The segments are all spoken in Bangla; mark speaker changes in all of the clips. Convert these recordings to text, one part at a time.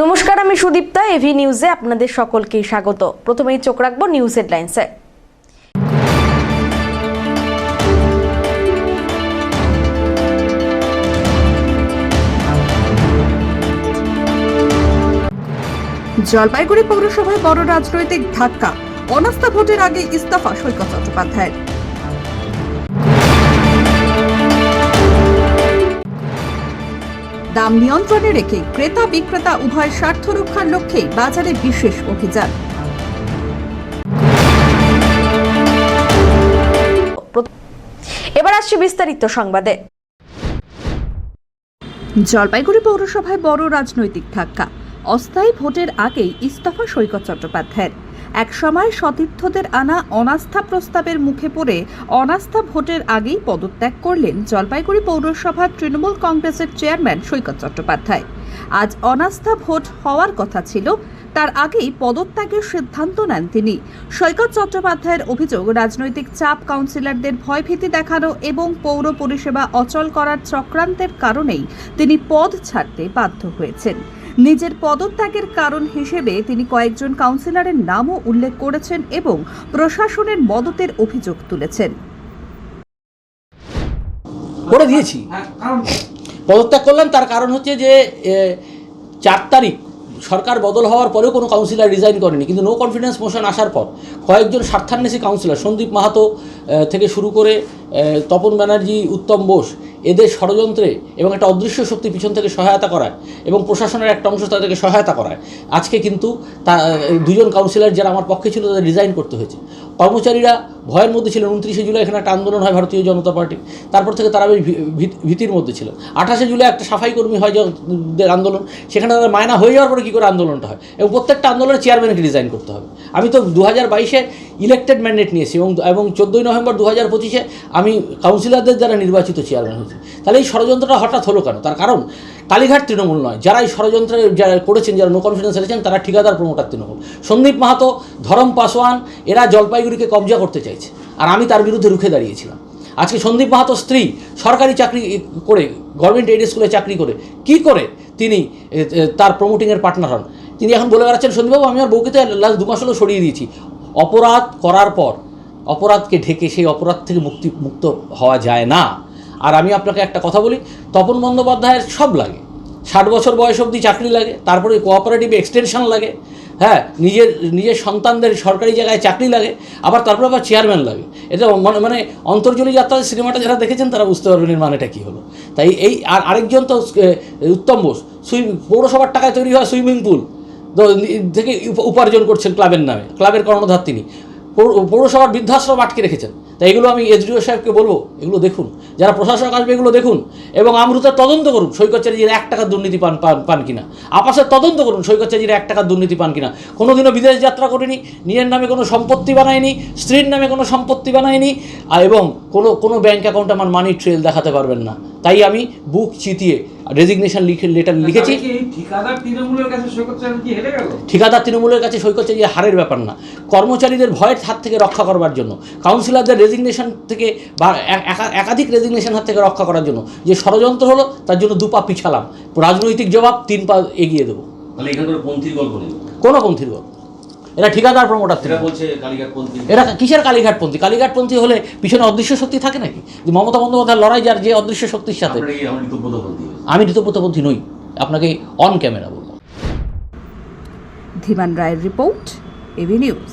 Speaker 1: নমস্কার, আমি সুদীপ্তা। এভি নিউজে আপনাদের সকলকে স্বাগত। প্রথমেই চোখ রাখবো নিউজ হেডলাইন্সে।
Speaker 2: জলপাইগুড়ি পৌরসভায় বড় রাজনৈতিক ধাক্কা, অনাস্থা ভোটের আগে ইস্তফা সৈকত চট্টোপাধ্যায়ের। দাম নিয়ন্ত্রণে রেখে ক্রেতা বিক্রেতা উভয় স্বার্থ রক্ষার লক্ষ্যে বাজারে বিশেষ অভিযান।
Speaker 1: এবার আসছে বিস্তারিত সংবাদে।
Speaker 2: জলপাইগুড়ি পৌরসভায় বড় রাজনৈতিক ধাক্কা, অস্থায়ী ভোটের আগেই ইস্তফা সৈকত চট্টোপাধ্যায়ের। একসময় সতীর্থদের আনা অনাস্থা প্রস্তাবের মুখে পড়ে অনাস্থা ভোটের আগেই পদত্যাগ করলেন জলপাইগুড়ি পৌরসভার তৃণমূল কংগ্রেসের চেয়ারম্যান সৈকত চট্টোপাধ্যায়। আজ অনাস্থা ভোট হওয়ার কথা ছিল, তার আগেই পদত্যাগের সিদ্ধান্ত নেন তিনি। সৈকত চট্টোপাধ্যায়ের অভিযোগ, রাজনৈতিক চাপ, কাউন্সিলরদের ভয়ভীতি দেখানো এবং পৌর পরিষেবা অচল করার চক্রান্তের কারণেই তিনি পদ ছাড়তে বাধ্য হয়েছেন। নিজের পদত্যাগের কারণ হিসেবে তিনি কয়েকজন কাউন্সিলরের নামও উল্লেখ করেছেন এবং প্রশাসনের মদতের অভিযোগ তুলেছেন।
Speaker 3: করে দিয়েছি, পদত্যাগ করলাম। তার কারণ হচ্ছে যে 4 তারিখ সরকার বদল হওয়ার পরেও কোনো কাউন্সিলর রিজাইন করেনি, কিন্তু নো কনফিডেন্স মোশন আসার পর কয়েকজন স্বার্থান্বেষী কাউন্সিলর, সন্দীপ মাহাতো থেকে শুরু করে তপন ব্যানার্জি, উত্তম বোস, এদের ষড়যন্ত্রে এবং একটা অদৃশ্য শক্তি পিছন থেকে সহায়তা করায় এবং প্রশাসনের একটা অংশ তাদেরকে সহায়তা করায় আজকে কিন্তু দুজন কাউন্সিলর যারা আমার পক্ষে ছিল তাদের রিজাইন করতে হয়েছে। কর্মচারীরা ভয়ের মধ্যে ছিলেন। 29শে জুলাই এখানে একটা আন্দোলন হয় ভারতীয় জনতা পার্টি, তারপর থেকে তারা বেশ ভীতির মধ্যে ছিল। 28শে জুলাই একটা সাফাই কর্মী হয় যাদের আন্দোলন, সেখানে তাদের মায়না হয়ে যাওয়ার পরে কী করে আন্দোলনটা হয়, এবং প্রত্যেকটা আন্দোলনের চেয়ারম্যানকে রিজাইন করতে হবে। আমি তো 2022-এ ইলেক্টেড ম্যান্ডেট নিয়েছি এবং 14ই নভেম্বর 2025-এ আমি কাউন্সিলরদের দ্বারা নির্বাচিত চেয়ারম্যান হয়েছি। তাহলে এই ষড়যন্ত্রটা হঠাৎ হলো কেন? তার কারণ কালীঘাট তৃণমূল নয়, যারা এই ষড়যন্ত্রে যারা করেছেন, যারা নো কনফিডেন্স এনেছেন, তারা ঠিকাদার প্রমোটার তৃণমূল। সন্দীপ মাহাতো, ধরম পাসওয়ান, এরা জলপাইগুড়িকে কবজা করতে চাইছে, আর আমি তার বিরুদ্ধে রুখে দাঁড়িয়েছিলাম। আজকে সন্দীপ মাহাতোর স্ত্রী সরকারি চাকরি করে, গভর্নমেন্ট এইড স্কুলে চাকরি করে, কি করে তিনি তার প্রমোটিংয়ের পার্টনার হন? তিনি এখন বলে বেড়াচ্ছেন, সন্দীপবাবু আমি আমার বউকে তো লাস্ট 2 মাস হলো সরিয়ে দিয়েছি। অপরাধ করার পর অপরাধকে ঢেকে সেই অপরাধ থেকে মুক্ত হওয়া যায় না। আর আমি আপনাকে একটা কথা বলি, তপন বন্দ্যোপাধ্যায়ের সব লাগে, 60 বছর বয়স অবধি চাকরি লাগে, তারপরে কোঅপারেটিভ এক্সটেনশন লাগে, হ্যাঁ, নিজের সন্তানদের সরকারি জায়গায় চাকরি লাগে, তারপরে আবার চেয়ারম্যান লাগে। এটা মানে অন্তর্জলি যাত্রা সিনেমাটা যারা দেখেছেন তারা বুঝতে পারবেন এর মানেটা কী হলো। তাই এই আরেকজন তো উত্তম বোস, পৌরসভার টাকায় তৈরি হয় সুইমিং পুল থেকে উপার্জন করছেন ক্লাবের নামে, ক্লাবের কর্ণধার তিনি। পৌরসভার বৃদ্ধাশ্রম আটকে রেখেছেন। তাই এগুলো আমি এসডিও সাহেবকে বলবো, এগুলো দেখুন, যারা প্রশাসক আসবে এগুলো দেখুন, এবং আমরুতের তদন্ত করুন সৈকত চ্যাটার্জির 1 টাকার দুর্নীতি পান কিনা। আপাসের তদন্ত করুন সৈকত চ্যাটার্জির 1 টাকার দুর্নীতি পান কিনা। কোনোদিনও বিদেশ যাত্রা করিনি, নিজের নামে কোনো সম্পত্তি বানায়নি, স্ত্রীর নামে কোনো সম্পত্তি বানায়নি, এবং কোনো ব্যাঙ্ক অ্যাকাউন্টে আমার মানি ট্রেল দেখাতে পারবেন না। তাই আমি বুক চিতিয়ে রেজিগনেশন লেটার লিখেছি। ঠিকাদার তৃণমূলের কাছে সৈকত চ্যাটার্জি হারের ব্যাপার না, কর্মচারীদের ভয়ের হাত থেকে রক্ষা করবার জন্য, কাউন্সিলরদের রেজিগনেশন থেকে বা একাধিক রেজিগনেশন হাত থেকে রক্ষা করার জন্য যে ষড়যন্ত্র হলো, তার জন্য 2 পা পিছালাম। রাজনৈতিক জবাব 3 পা এগিয়ে দেবো। কোনো পন্থীর গল্প, এরা ঠিকাদার প্রমোটার থেকে বলছে কালীঘাটপন্থী। এরা কিসের কালীঘাটপন্থী? কালীঘাটপন্থী হলে পিছনে অদৃশ্য শক্তি থাকে নাকি? যে মমতা বন্দ্যোপাধ্যায় লড়াই যার যে অদৃশ্য শক্তির সাথে। আমি ঋতব্রতপন্থী নই, আপনাকে অন ক্যামেরা বলবো।
Speaker 2: ধীমান রায়ের রিপোর্ট, এভি নিউজ।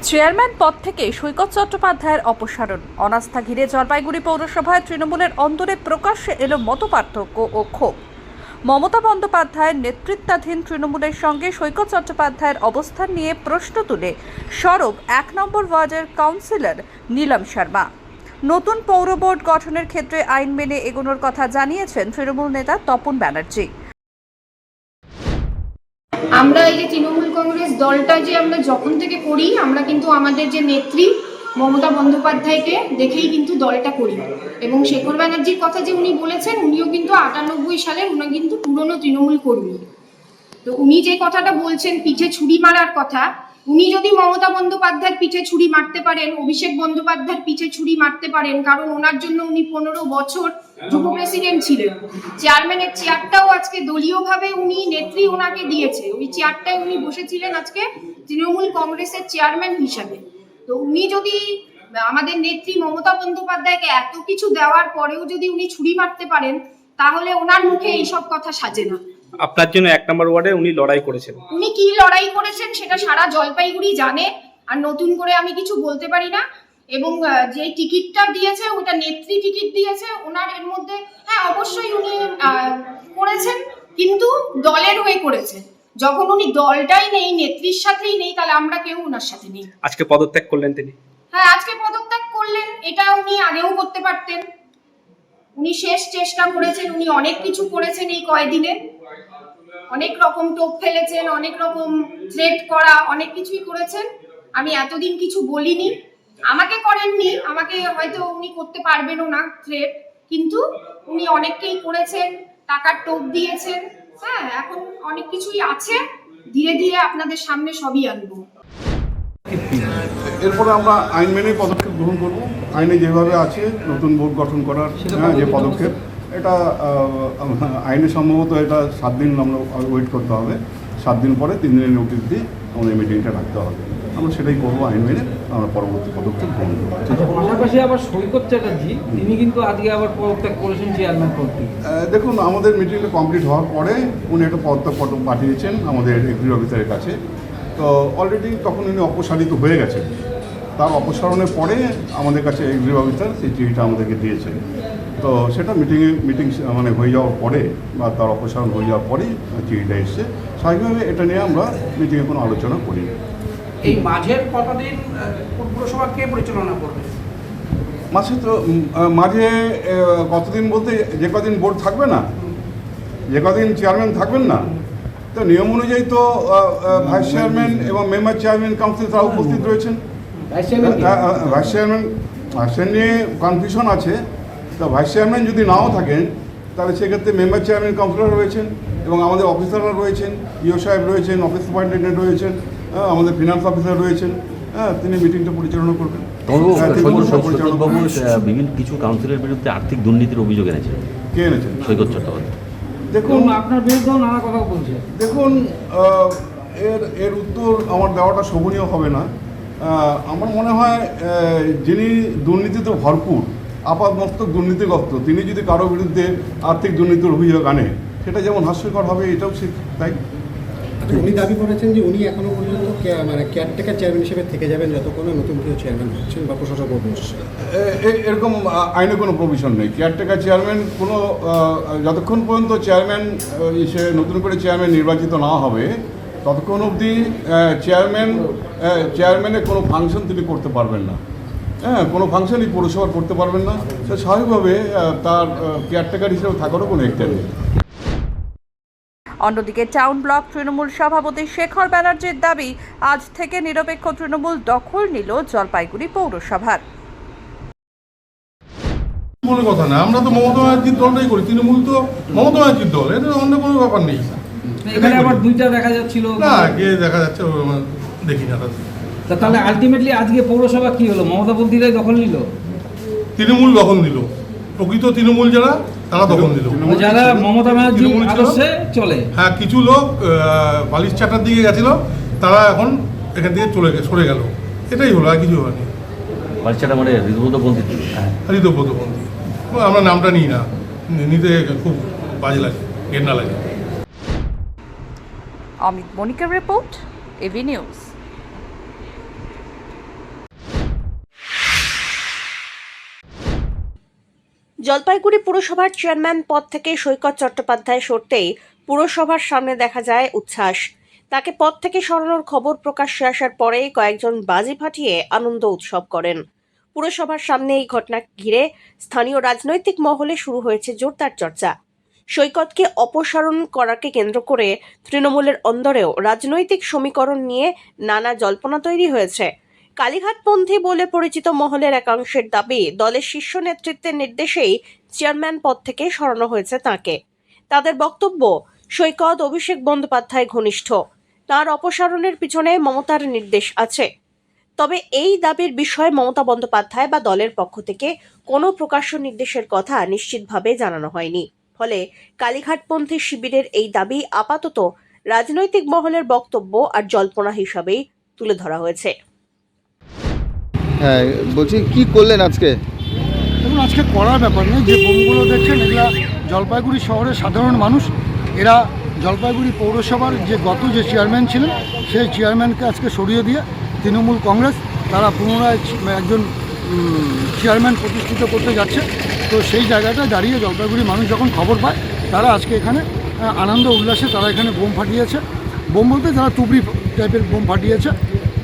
Speaker 2: চেয়ারম্যান পদ থেকে সৈকত চট্টোপাধ্যায়ের অপসারণ, অনাস্থা ঘিরে জলপাইগুড়ি পৌরসভায় তৃণমূলের অন্তরে প্রকাশ্যে এলো মতপার্থক্য ও ক্ষোভ। মমতা বন্দ্যোপাধ্যায়ের নেতৃত্বাধীন তৃণমূলের সঙ্গে সৈকত চট্টোপাধ্যায়ের অবস্থান নিয়ে প্রশ্ন তুলে সরব 1 নম্বর ওয়ার্ডের কাউন্সিলর নীলম শর্মা। নতুন পৌর বোর্ড গঠনের ক্ষেত্রে আইন মেনে এগোনোর কথা জানিয়েছেন তৃণমূল নেতা তপন ব্যানার্জি।
Speaker 4: আমরা এই যে তৃণমূল কংগ্রেস দলটা যে আমরা যখন থেকে করি, আমরা কিন্তু আমাদের যে নেত্রী মমতা বন্দ্যোপাধ্যায়কে দেখেই কিন্তু দলটা করি, এবং শেখর ব্যানার্জির কথা যে উনি বলেছেন, উনিও কিন্তু 98 সালের, উনি কিন্তু পুরনো তৃণমূল কর্মী। তো উনি যে কথাটা বলছেন পিঠে ছুরি মারার কথা, উনি যদি মমতা বন্দ্যোপাধ্যায়ের পিঠে ছুরি মারতে পারেন, অভিষেক বন্দ্যোপাধ্যায়ের পিঠে ছুরি মারতে পারেন, কারণ ওনার জন্য উনি 15 বছর যুব প্রেসিডেন্ট ছিলেন। চেয়ারম্যানের চেয়ারটাও আজকে দলীয়ভাবে উনি নেত্রী ওনাকে দিয়েছে, ওই চেয়ারটায় উনি বসেছিলেন আজকে তৃণমূল কংগ্রেসের চেয়ারম্যান হিসাবে। তো উনি যদি আমাদের নেত্রী মমতা বন্দ্যোপাধ্যায়কে এত কিছু দেওয়ার পরেও যদি উনি ছুরি মারতে পারেন, তাহলে ওনার মুখে এইসব কথা সাজে না।
Speaker 5: আপনার জন্য 1 নম্বর ওয়ার্ডে উনি লড়াই করেছেন।
Speaker 4: উনি কি লড়াই করেছেন সেটা সারা জলপাইগুড়ি জানে, আর নতুন করে আমি কিছু বলতে পারি না। এবং যে টিকিটটা দিয়েছে ওটা নেত্রী টিকিট দিয়েছে ওনার, এর মধ্যে হ্যাঁ অবশ্যই উনি করেছেন, কিন্তু দলের হয়ে করেছেন। যখন উনি দলটাই নেই, নেত্রীর সাথেই নেই, তাহলে আমরা কেউ ওনার সাথে নেই।
Speaker 5: আজকে পদত্যাগ করলেন তিনি।
Speaker 4: হ্যাঁ, আজকে পদত্যাগ করলেন, এটা উনি আগেও করতে পারতেন। উনি শেষ চেষ্টা করেছেন, উনি অনেক কিছু করেছেন এই কয়দিনে, অনেক রকম টোপ ফেলেছেন, অনেক রকম থ্রেট করা, অনেক কিছুই করেছেন। আমি এতদিন কিছু বলিনি, আমাকে করেননি, আমাকে হয়তো উনি করতে পারবেনও না থ্রেট, কিন্তু উনি অনেককেই করেছেন, টাকার টোপ দিয়েছেন। হ্যাঁ, এখন অনেক কিছুই আছে, ধীরে ধীরে আপনাদের সামনে সবই আনবো।
Speaker 6: এরপরে আমরা আইন মেনে পদক্ষেপ গ্রহণ করব। আইনে যেভাবে আছে নতুন বোর্ড গঠন করার যে পদক্ষেপ, এটা আইনে সম্ভবত এটা 7 দিন আমরা ওয়েট করতে হবে। 7 দিন পরে 3 দিনের নোটিশ দিয়ে আমাদের মিটিংটা রাখতে হবে। আমরা সেটাই করবো, আইন মেনে আমরা পরবর্তী পদক্ষেপ গ্রহণ করবো।
Speaker 7: পাশাপাশি আবার সৈকত চ্যাটার্জি তিনি কিন্তু আজকে আবার পদত্যাগ করেছেন চেয়ারম্যান পদ থেকে।
Speaker 6: দেখুন, আমাদের মিটিংটা কমপ্লিট হওয়ার পরে উনি একটা পদত্যাগ পত্র পাঠিয়েছেন আমাদের এগ্রি অফিসারের কাছে। তো অলরেডি তখন উনি অপসারিত হয়ে গেছেন। তার অপসারণের পরে আমাদের কাছে এগ্রি অফিসার সেই চিঠিটা আমাদেরকে দিয়েছেন। তো সেটা মিটিং মানে হয়ে যাওয়ার পরে বা তার অপসারণ হয়ে যাওয়ার পরেই চিঠিটা এসছে। স্বাভাবিকভাবে এটা নিয়ে আমরা মিটিংয়ে কোনো আলোচনা করি।
Speaker 8: এই মাঝের কতদিন পুরসভা কে পরিচালনা করবে?
Speaker 6: মাঝে কতদিন বলতে যে কদিন বোর্ড থাকবে না, যে কদিন চেয়ারম্যান থাকবেন না, তো নিয়ম অনুযায়ী তো ভাইস চেয়ারম্যান এবং মেম্বার চেয়ারম্যান কাউন্সিল তারা উপস্থিত রয়েছেন। ভাইস চেয়ারম্যান নিয়ে কনফিউশন আছে। তো ভাইস চেয়ারম্যান যদি নাও থাকেন তাহলে সেক্ষেত্রে মেম্বার চেয়ারম্যান কাউন্সিলর রয়েছেন এবং আমাদের অফিসাররা রয়েছেন, ইও সাহেব রয়েছেন, অফিস সুপারিনটেন্ডেন্ট রয়েছেন, আমাদের ফিনান্স অফিসার রয়েছেন। তিনি মিটিংটা পরিচালনা করবেন।
Speaker 9: বিভিন্ন কিছু কাউন্সিলের বিরুদ্ধে আর্থিক দুর্নীতির অভিযোগ এনেছেন।
Speaker 6: কে এনেছেন?
Speaker 9: সৈকত চট্টোপাধ্যায়।
Speaker 6: দেখুন,
Speaker 7: আপনার বিরুদ্ধেও নানা কথা বলছে।
Speaker 6: দেখুন, এর উত্তর আমার দেওয়াটা শোভনীয় হবে না। আমার মনে হয় যিনি দুর্নীতিতে ভরপুর, আপাতমস্তক দুর্নীতিগ্রস্ত, তিনি যদি কারো বিরুদ্ধে আর্থিক দুর্নীতির অভিযোগ আনে, সেটা যেমন হাস্যকর হবে, এটাও ঠিক তাই।
Speaker 10: উনি দাবি করেছেন যে উনি এখনো পর্যন্ত মানে কেয়ারটেকার চেয়ারম্যান হিসেবে থেকে যাবেন যতক্ষণ নতুন কেউ চেয়ারম্যান হচ্ছেন বা প্রশাসক বসছে।
Speaker 6: এরকম আইনে কোনো প্রভিশন নেই। কেয়ারটেকার চেয়ারম্যান কোনো যতক্ষণ পর্যন্ত চেয়ারম্যান সে নতুন করে চেয়ারম্যান নির্বাচিত না হবে ততক্ষণ অবধি চেয়ারম্যানের কোনো ফাংশন তিনি করতে পারবেন না। কোনো ফাংশনই পৌরসভার করতে পারবেন না। তো স্বাভাবিকভাবে তার কেয়ারটেকার হিসেবে থাকারও কোনো এখতিয়ার নেই।
Speaker 2: অন্যদিকে টাউন ব্লক তৃণমূল সভাপতি শেখর ব্যানার্জির দাবি, আজ থেকে নিরপেক্ষ তৃণমূল দখল নিল জলপাইগুড়ি পৌরসভার।
Speaker 11: কোনো কথা না, আমরা তো মমতা ব্যানার্জির দলটাই করি, তৃণমূল তো মমতা ব্যানার্জির দল, এটা অন্য কোনো ব্যাপার নেই।
Speaker 7: এখানে আবার দুইটা দেখা যাচ্ছিল
Speaker 11: না, কে দেখা যাচ্ছে দেখি না।
Speaker 7: তাহলে আলটিমেটলি আজকে পৌরসভা কি হলো? মমতা বন্দিরাই দখল নিল,
Speaker 11: তৃণমূল দখল নিল। প্রকৃত তৃণমূল যারা তারা দখল দিল,
Speaker 7: যারা মমতা ব্যানার্জির আদর্শে চলে।
Speaker 11: হ্যাঁ, কিছু লোক বালিশ চাটার দিকে গেছিল, তারা এখন এখান থেকে সরে গেল। এটাই হলো, আর কিছু হয়নি।
Speaker 9: বালিশ চাটা মানে ঋতুব্রতপন্থী।
Speaker 11: ঋতুব্রতপন্থী, আমরা নামটা নিই না, নিতে খুব বাজে লাগে, ঘেন্না লাগে।
Speaker 2: অমিত মনিকের রিপোর্ট, এভি নিউজ।
Speaker 1: জলপাইগুড়ি পুরসভার চেয়ারম্যান পদ থেকে সৈকত চট্টোপাধ্যায় সরতেই পুরসভার সামনে দেখা যায় উচ্ছ্বাস। তাকে পদ থেকে সরানোর খবর প্রকাশ্যে আসার পরে কয়েকজন বাজি ফাটিয়ে আনন্দ উৎসব করেন। পুরসভার সামনে এই ঘটনা ঘিরে স্থানীয় রাজনৈতিক মহলে শুরু হয়েছে জোরদার চর্চা। সৈকতকে অপসারণ করাকে কেন্দ্র করে তৃণমূলের অন্দরেও রাজনৈতিক সমীকরণ নিয়ে নানা জল্পনা তৈরি হয়েছে। কালীঘাটপন্থী বলে পরিচিত মহলের একাংশের দাবি, দলের শীর্ষ নেতৃত্বের নির্দেশেই চেয়ারম্যান পদ থেকে সরানো হয়েছে তাঁকে। তাদের বক্তব্য, সৈকত অভিষেক বন্দ্যোপাধ্যায় ঘনিষ্ঠ, তার অপসারণের পিছনে মমতার নির্দেশ আছে। তবে এই দাবির বিষয়ে মমতা বন্দ্যোপাধ্যায় বা দলের পক্ষ থেকে কোনো প্রকাশ্য নির্দেশের কথা নিশ্চিতভাবে জানানো হয়নি। ফলে কালীঘাটপন্থী শিবিরের এই দাবি আপাতত রাজনৈতিক মহলের বক্তব্য আর জল্পনা হিসাবেই তুলে ধরা হয়েছে।
Speaker 12: হ্যাঁ, বলছি কি করলেন আজকে?
Speaker 10: দেখুন, আজকে করার ব্যাপার নেই। যে বোমগুলো দেখছেন এগুলা জলপাইগুড়ি শহরের সাধারণ মানুষ। এরা জলপাইগুড়ি পৌরসভার যে চেয়ারম্যান ছিলেন সেই চেয়ারম্যানকে আজকে সরিয়ে দিয়ে তৃণমূল কংগ্রেস তারা পুনরায় একজন চেয়ারম্যান প্রতিষ্ঠিত করতে যাচ্ছে। তো সেই জায়গাটায় দাঁড়িয়ে জলপাইগুড়ি মানুষ যখন খবর পায় তারা আজকে এখানে আনন্দ উল্লাসে তারা এখানে বোম ফাটিয়েছে। বোম বলতে তারা তুবড়ি টাইপের বোম ফাটিয়েছে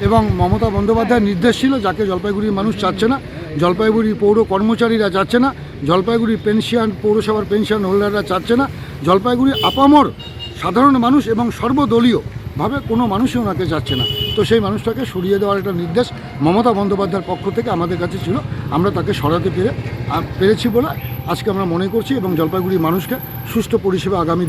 Speaker 10: এবং মমতা বন্দ্যোপাধ্যায়ের নির্দেশ ছিল যাকে জলপাইগুড়ির মানুষ চাচ্ছে না, জলপাইগুড়ি পৌর কর্মচারীরা চাচ্ছে না, জলপাইগুড়ি পৌরসভার পেনশন হোল্ডাররা চাচ্ছে না, জলপাইগুড়ি আপামর সাধারণ মানুষ এবং সর্বদলীয়ভাবে কোনো মানুষই ওনাকে চাচ্ছে না। তো সেই মানুষটাকে সরিয়ে দেওয়ার একটা নির্দেশ মমতা বন্দ্যোপাধ্যায়ের পক্ষ থেকে আমাদের কাছে ছিল। আমরা তাকে সরাতে পেরেছি বলে আজকে আমরা মনে করছি এবং জলপাইগুড়ি মানুষকে সুষ্ঠু পরিষেবা আগামী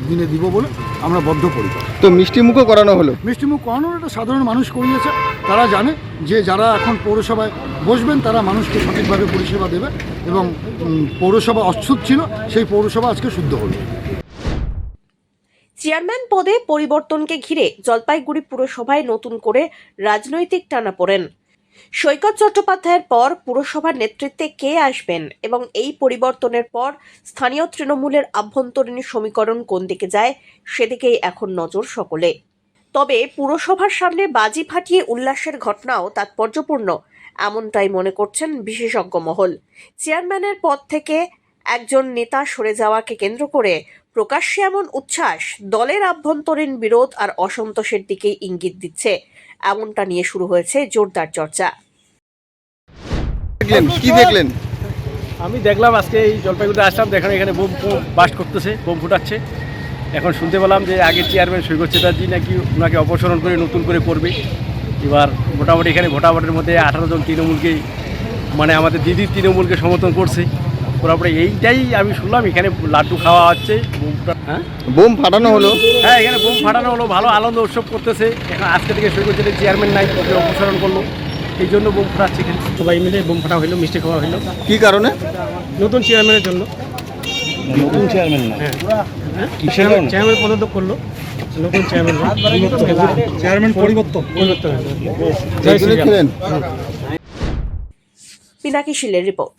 Speaker 10: দিনে দিব বলে আমরা বদ্ধপরিকর।
Speaker 12: তো মিষ্টিমুখও করানো হলো।
Speaker 10: মিষ্টিমুখ করানোর একটা সাধারণ মানুষ করিয়েছে। তারা জানে যে যারা এখন পৌরসভায় বসবেন তারা মানুষকে সঠিকভাবে পরিষেবা দেবে এবং পৌরসভা অশুদ্ধ ছিল সেই পৌরসভা আজকে শুদ্ধ হলো।
Speaker 1: চেয়ারম্যান পদে পরিবর্তনকে ঘিরে জলপাইগুড়ি পুরসভায় নতুন করে রাজনৈতিক টানাপোড়েন। সৈকত চট্টোপাধ্যায়ের পর পুরসভার নেতৃত্বে কে আসবেন এবং এই পরিবর্তনের পর স্থানীয় তৃণমূলের আভ্যন্তরীণ সমীকরণ কোন দিকে যায় সেদিকেই এখন নজর সকলে। তবে পুরসভার সামনে বাজি ফাটিয়ে উল্লাসের ঘটনাও তাৎপর্যপূর্ণ, এমনটাই মনে করছেন বিশেষজ্ঞ মহল। চেয়ারম্যানের পদ থেকে একজন নেতা সরে যাওয়াকে কেন্দ্র করে প্রকাশ্যে এমন উচ্ছ্বাস দলের আভ্যন্তরীণ বিরোধ আর অসন্তোষের দিকেই ইঙ্গিত দিচ্ছে। এমনটা নিয়ে শুরু হয়েছে জোরদার চর্চা।
Speaker 12: কি দেখলেন?
Speaker 5: আমি দেখলাম আজকে এই জলপাইগুড়িতে আসলাম, দেখেন এখানে বোম বাস্ট করতেছে, বোম ফুটাচ্ছে। এখন শুনতে পেলাম যে আগের চেয়ারম্যান সৈকত চ্যাটার্জি নাকি ওনাকে অপসারণ করে নতুন করে করবে। এবার মোটামুটি এখানে ভোটাভোটের মধ্যে 18 জন তৃণমূলকে মানে আমাদের দিদির তৃণমূলকে সমর্থন করছে। তারপরে এইটাই আমি শুনলাম, এখানে লাড্ডু খাওয়া হচ্ছে,
Speaker 12: বোম ফাটানো হলো।
Speaker 5: হ্যাঁ, এখানে বোম ফাটানো হলো, ভালো আনন্দ উৎসব করতেছে। এখন আজকে থেকে সৈকত চ্যাটার্জি চেয়ারম্যান নাই, ওকে অপসারণ করলো, এই জন্য বোম ফাটাচ্ছে এখানে। সবাই মিলে বোম ফাটা হইলো, মিষ্টি খাওয়া হইলো।
Speaker 12: কি কারণে?
Speaker 5: নতুন চেয়ারম্যানের জন্য।
Speaker 12: নতুন চেয়ারম্যান না,
Speaker 5: চেয়ারম্যান পদত্যাগ করলো, নতুন চেয়ারম্যান পরিবর্তন
Speaker 12: খেলেন।
Speaker 1: পিনাকি শীলের রিপোর্ট।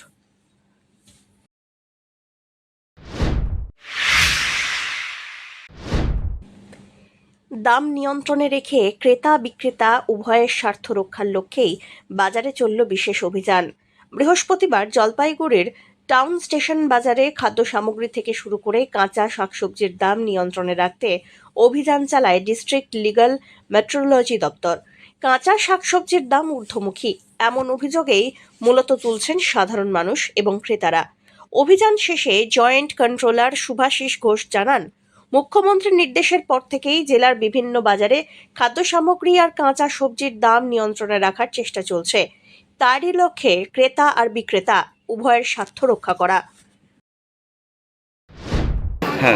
Speaker 1: দাম নিয়ন্ত্রণে রেখে ক্রেতা বিক্রেতা উভয়ের স্বার্থ রক্ষার লক্ষ্যেই বাজারে চলল বিশেষ অভিযান। বৃহস্পতিবার জলপাইগুড়ির টাউন স্টেশন বাজারে খাদ্য সামগ্রী থেকে শুরু করে কাঁচা শাকসবজির দাম নিয়ন্ত্রণে রাখতে অভিযান চালায় ডিস্ট্রিক্ট লিগ্যাল মেট্রোলজি দপ্তর। কাঁচা শাকসবজির দাম ঊর্ধ্বমুখী এমন অভিযোগেই মূলত তুলছেন সাধারণ মানুষ এবং ক্রেতারা। অভিযান শেষে জয়েন্ট কন্ট্রোলার শুভাশিস ঘোষ জানান, মুখ্যমন্ত্রীর নির্দেশের পর থেকেই জেলার বিভিন্ন বাজারে খাদ্য সামগ্রী আর কাঁচা সবজির দাম নিয়ন্ত্রণে রাখার চেষ্টা চলছে। তারই লক্ষ্যে ক্রেতা আর বিক্রেতা উভয়ের স্বার্থ রক্ষা করা।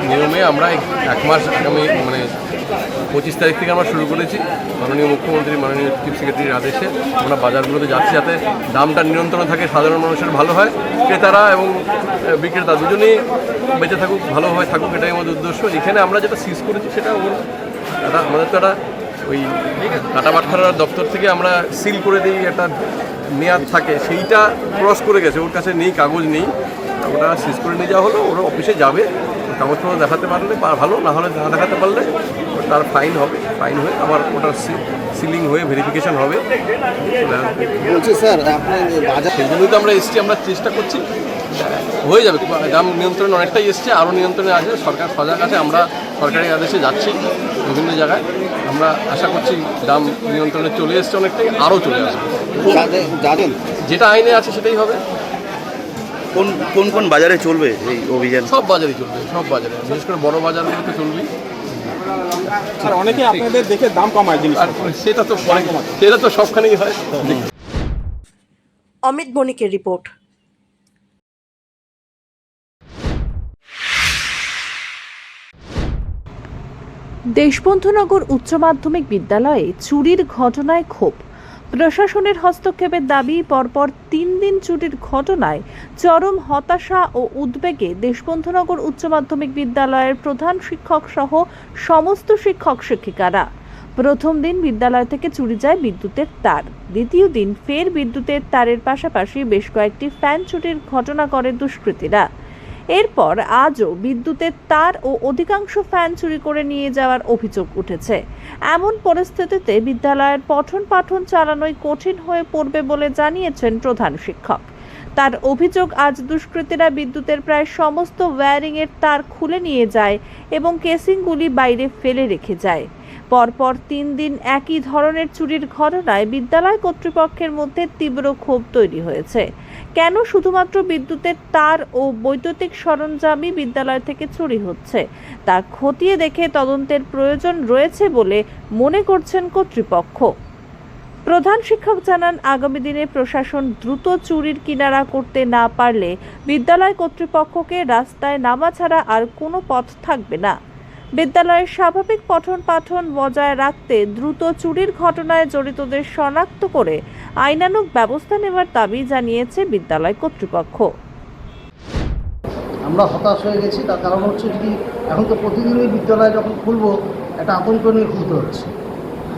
Speaker 13: নিয়মে আমরা 1 মাস আগামী 25 তারিখ থেকে আমরা শুরু করেছি। মাননীয় মুখ্যমন্ত্রী, মাননীয় চিফ সেক্রেটারির আদেশে আমরা বাজারগুলোতে যাচ্ছি যাতে দামটা নিয়ন্ত্রণে থাকে, সাধারণ মানুষের ভালো হয়, ক্রেতারা এবং বিক্রেতা দুজনেই বেঁচে থাকুক, ভালোভাবে থাকুক, এটাই আমাদের উদ্দেশ্য। এখানে আমরা যেটা সিজ করেছি সেটা আমাদের তো একটা ওই কাটাবাটখারার দপ্তর থেকে আমরা সিল করে দিই, একটা মেয়াদ থাকে, সেইটা ক্রস করে গেছে, ওর কাছে নেই, কাগজ নেই, ওটা সিজ করে নিয়ে যাওয়া হলো। ওরা অফিসে যাবে, কাগজপত্র দেখাতে পারলে ভালো, না হলে না দেখাতে পারলে তার ফাইন হবে, ফাইন হয়ে আবার ওটা সিলিং হয়ে ভেরিফিকেশন হবে।
Speaker 12: বলছি স্যার, আপনার বাজার
Speaker 13: সেগুলোই তো আমরা এসছি, আমরা চেষ্টা করছি, হয়ে যাবে। দাম নিয়ন্ত্রণে অনেকটাই এসছে, আরও নিয়ন্ত্রণে আছে, সরকার সজাগ আছে। আমরা সরকারি আদেশে যাচ্ছি বিভিন্ন জায়গায়, আমরা আশা করছি দাম নিয়ন্ত্রণে চলে এসছে অনেকটাই, আরও চলে আসবে। যেটা আইনে আছে সেটাই হবে।
Speaker 12: কোন কোন বাজারে চলবে এই অভিযান?
Speaker 13: সব বাজারে চলবে, সব বাজারে, বিশেষ করে বড় বাজারগুলোতে চলবে।
Speaker 5: আর অনেকে আপনাদের দেখে দাম কমায় জিনিস,
Speaker 13: আর সেটা তো সবখানেই হয়।
Speaker 1: অমিত বণিকের রিপোর্ট।
Speaker 2: দেশবন্ধুনগর উচ্চ মাধ্যমিক বিদ্যালয়ে চুরির ঘটনায় ক্ষোভ। প্রশাসনের হস্তক্ষেপের দাবি। পরপর 3 দিন চুরির ঘটনায় চরম হতাশা ও উদ্বেগে দেশবন্ধুনগর উচ্চ মাধ্যমিক বিদ্যালয়ের প্রধান শিক্ষক সহ সমস্ত শিক্ষক শিক্ষিকারা। প্রথম দিন বিদ্যালয় থেকে চুরি যায় বিদ্যুতের তার, দ্বিতীয় দিন ফের বিদ্যুতের তারের পাশাপাশি বেশ কয়েকটি ফ্যান চুরির ঘটনা করে দুষ্কৃতীরা। এরপর আজও বিদ্যুতের তার ও অধিকাংশ ফ্যান চুরি করে নিয়ে যাওয়ার অভিযোগ উঠেছে। এমন পরিস্থিতিতে বিদ্যালয়ের পঠন পাঠন চালানোই কঠিন হয়ে পড়বে বলে জানিয়েছেন প্রধান শিক্ষক। তার অভিযোগ, আজ দুষ্কৃতীরা বিদ্যুতের প্রায় সমস্ত ওয়্যারিংয়ের তার খুলে নিয়ে যায় এবং কেসিংগুলি বাইরে ফেলে রেখে যায়। পরপর 3 দিন একই ধরনের চুরির ঘটনায় বিদ্যালয় কর্তৃপক্ষের মধ্যে তীব্র ক্ষোভ তৈরি হয়েছে। কেন শুধুমাত্র বিদ্যুতের তার ও বৈদ্যুতিক সরঞ্জামই বিদ্যালয় থেকে চুরি হচ্ছে তা খতিয়ে দেখে তদন্তের প্রয়োজন রয়েছে বলে মনে করছেন কর্তৃপক্ষ। প্রধান শিক্ষক জানান, আগামী দিনে প্রশাসন দ্রুত চুরির কিনারা করতে না পারলে বিদ্যালয় কর্তৃপক্ষকে রাস্তায় নামা ছাড়া আর কোনো পথ থাকবে না। বিদ্যালয়ের স্বাভাবিক পঠন পাঠন বজায় রাখতে দ্রুত চুরির ঘটনায় জড়িতদের শনাক্ত করে আইনানুগ ব্যবস্থা নেওয়ার দাবি জানিয়েছে বিদ্যালয় কর্তৃপক্ষ।
Speaker 8: আমরা হতাশ হয়ে গেছি, তার কারণ হচ্ছে যদি এখন তো প্রতিদিনই বিদ্যালয় যখন খুলবো একটা আতঙ্ক নিয়ে খুলতে হচ্ছে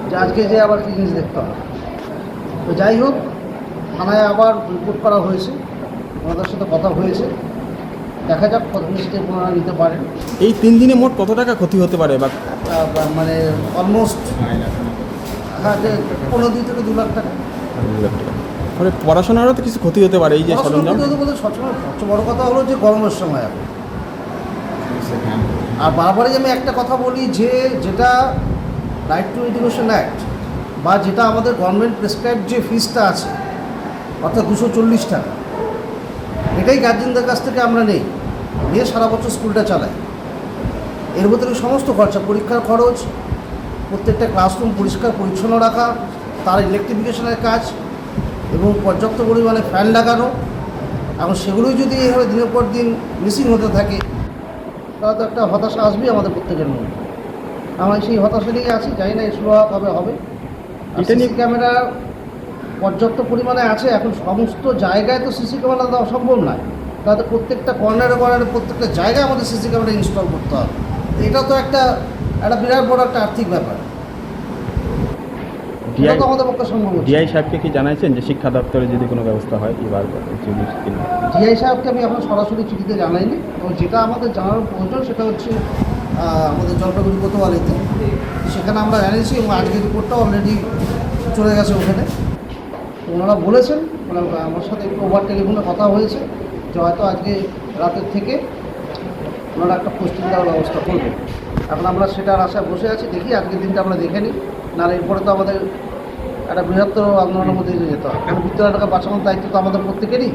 Speaker 8: যে আজকে যে আবার কি জিনিস দেখতে হবে। তো যাই হোক, থানায় আবার রিপোর্ট করা হয়েছে, ওনাদের সাথে কথা হয়েছে, দেখা যাক কত স্টেপ ওনারা নিতে পারেন।
Speaker 14: এই 3 দিনে মোট কত টাকা ক্ষতি হতে পারে?
Speaker 8: মানে অলমোস্ট হ্যাঁ, যে 15 থেকে 2 লাখ টাকা।
Speaker 14: মানে পড়াশোনারও তো কিছু ক্ষতি হতে পারে এই যে সরঞ্জাম।
Speaker 8: সবচেয়ে বড় কথা হলো যে গরমের সময় এখন, আর বারবারই আমি একটা কথা বলি যে যেটা রাইট টু এডুকেশন অ্যাক্ট বা যেটা আমাদের গভর্নমেন্ট প্রেসক্রাইব যে ফিসটা আছে অর্থাৎ 240 টাকা, এটাই গার্জেনদের কাছ থেকে আমরা নেই, নিয়ে সারা বছর স্কুলটা চালাই। এর ভিতরে সমস্ত খরচা, পরীক্ষার খরচ, প্রত্যেকটা ক্লাসরুম পরিষ্কার পরিচ্ছন্ন রাখা, তার ইলেকট্রিফিকেশনের কাজ এবং পর্যাপ্ত পরিমাণে ফ্যান লাগানো, এখন সেগুলোই যদি এইভাবে দিনের পর দিন মিসিং হতে থাকে তাহলে তো একটা হতাশা আসবেই আমাদের প্রত্যেকের মধ্যে। আমরা সেই হতাশা নিয়ে আছি, জানি না এসব কবে হবে। সিসি ক্যামেরা পর্যাপ্ত পরিমাণে আছে, এখন সমস্ত জায়গায় তো সিসি ক্যামেরা দেওয়া সম্ভব নয়, তাতে প্রত্যেকটা কর্নারে কর্নারে প্রত্যেকটা জায়গায় আমাদের সিসি ক্যামেরা ইনস্টল করতে হবে। এটা তো একটা বিরাট বড় একটা আর্থিক ব্যাপার, এটা তো আমাদের পক্ষে সম্ভব।
Speaker 14: ডিআই সাহেবকে কি জানাইছেন যে শিক্ষা দপ্তরে যদি কোনো ব্যবস্থা হয় এবার?
Speaker 8: ডিআই সাহেবকে আমি এখন সরাসরি চিঠিতে জানাইনি, এবং যেটা আমাদের জানার প্রয়োজন সেটা হচ্ছে আমাদের জলপাইগুড়ি কোতোয়ালিতে, সেখানে আমরা জানিয়েছি এবং আজকের রিপোর্টটা অলরেডি চলে গেছে ওখানে। তো ওনারা বলেছেন, আমার সাথে একটু ওভার টেলিফোনে কথা হয়েছে যে হয়তো আজকে রাতের থেকে ওনারা একটা পোস্টিং দেওয়ার ব্যবস্থা করবেন। এখন আমরা সেটার আশায় বসে আছি, দেখি আজকের দিনটা আমরা দেখে নিই, নাহলে এরপরে তো আমাদের একটা বৃহত্তর আন্দোলনের মধ্যে দিয়ে যেতে হবে। কারণ বিদ্যালয়টাকে বাঁচানোর দায়িত্ব তো আমাদের প্রত্যেকেরই।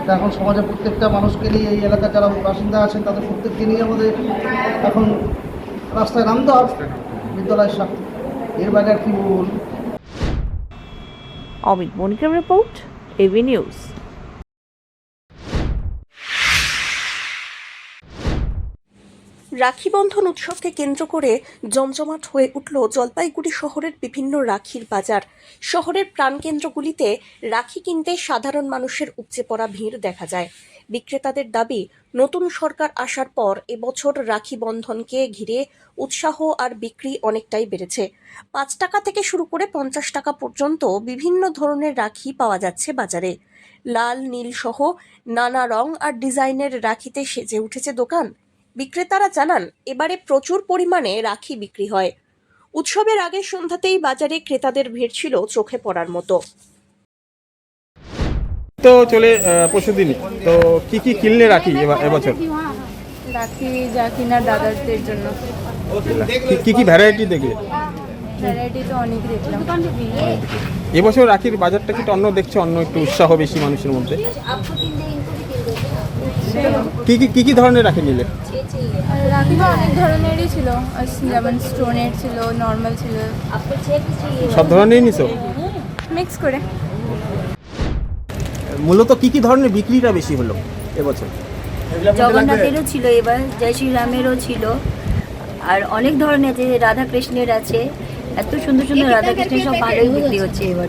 Speaker 8: তা এখন সমাজের প্রত্যেকটা মানুষকে নিয়ে, এই এলাকার যারা বাসিন্দা আছেন তাদের প্রত্যেককে নিয়ে আমাদের এখন রাস্তায় নামতে হবে বিদ্যালয়ের সাথে। এর বাইরে আর কি বলবো?
Speaker 2: অমিত মনিকের report, AB news.
Speaker 1: Rakhi Bandhan উৎসবকে কেন্দ্র করে জমজমাট হয়ে উঠল জলপাইগুড়ি শহরের বিভিন্ন রাখির বাজার। শহরের প্রাণকেন্দ্রগুলিতে রাখি কিনতে সাধারণ মানুষের উপচে পড়া ভিড় দেখা যায়। বিক্রেতাদের দাবি, নতুন সরকার আসার পর এবছর রাখি বন্ধনকে ঘিরে উৎসাহ আর বিক্রি অনেকটাই বেড়েছে। 5 টাকা থেকে শুরু করে 50 টাকা পর্যন্ত বিভিন্ন ধরনের রাখি পাওয়া যাচ্ছে বাজারে। লাল, নীল সহ নানা রং আর ডিজাইনের রাখিতে সেজে উঠেছে দোকান। বিক্রেতারা জানান, এবারে প্রচুর পরিমাণে রাখি বিক্রি হয়। উৎসবের আগের সন্ধ্যাতেই বাজারে ক্রেতাদের ভিড় ছিল চোখে পড়ার মতো।
Speaker 14: তো চলে পরশুদিন, তো কি কিনলে রাখি এবছর?
Speaker 15: রাখি যা কিনা দাদাদের জন্য।
Speaker 14: কি ভ্যারাইটি দেখলে?
Speaker 15: ভ্যারাইটি তো অনেক দেখলাম।
Speaker 14: এবছর রাখির বাজারটা কি অন্য দেখছো, অন্য একটু উৎসাহ বেশি মানুষের মধ্যে? কি ধরনের রাখি নিলে?
Speaker 15: রাখি তো অনেক ধরনেরই ছিল, যেমন স্টোনের ছিল, নর্মাল ছিল,
Speaker 14: সব ধরনেরই নিছো?
Speaker 15: মিক্স করে।
Speaker 14: মূলত কি ধরনের বিক্রিটা বেশি হলো এবছর?
Speaker 15: জগন্নাথেরও ছিল, এবার জয় শ্রীরামেরও ছিল, আর অনেক ধরনের আছে, রাধা কৃষ্ণের আছে, এত সুন্দর সুন্দর রাধা কৃষ্ণের সব ভালোই বিক্রি হচ্ছে এবার।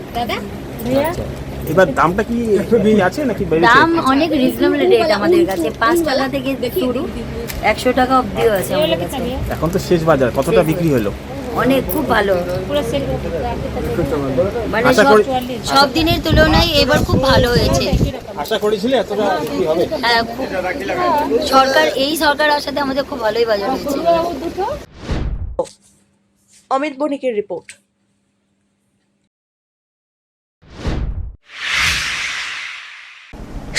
Speaker 14: এবার দামটা কি একটু আছে নাকি
Speaker 15: দাম অনেক রিজনেবল রেট আমাদের কাছে, 5 টাকা থেকে শুরু, 100 টাকা অবধিও আছে আমাদের কাছে।
Speaker 14: এখন তো শেষ বাজার, কতটা বিক্রি হলো?
Speaker 15: অনেক, খুব ভালো, মানে সব দিনের তুলনায় এবার খুব ভালো হয়েছে।
Speaker 14: আশা করেছিলে এতটা বিক্রি হবে?
Speaker 15: হ্যাঁ, এই সরকার আসাতে আমাদের খুব ভালোই বাজার হয়েছে।
Speaker 1: অমিত বণিকের রিপোর্ট।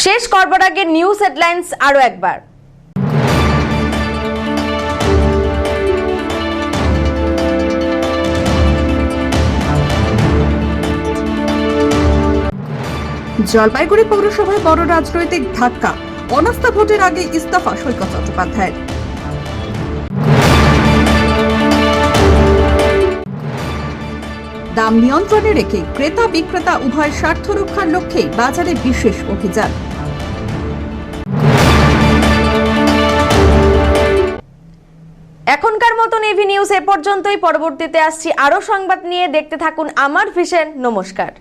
Speaker 16: শেষ করবার আগে নিউজ হেডলাইন্স আরো একবার।
Speaker 2: জলপাইগুড়ি পৌরসভায় বড় রাজনৈতিক ধাক্কা, অনাস্থা ভোটের আগে ইস্তফা সৈকত চট্টোপাধ্যায়ের। দাম নিয়ন্ত্রণে রেখে ক্রেতা বিক্রেতা উভয় স্বার্থ রক্ষার লক্ষ্যে বাজারে বিশেষ অভিযান।
Speaker 16: এখনকার মতন এভি নিউজ এ পর্যন্তই। পরবর্তীতে আসছি আরো সংবাদ নিয়ে, দেখতে থাকুন আমার ভিশন। নমস্কার।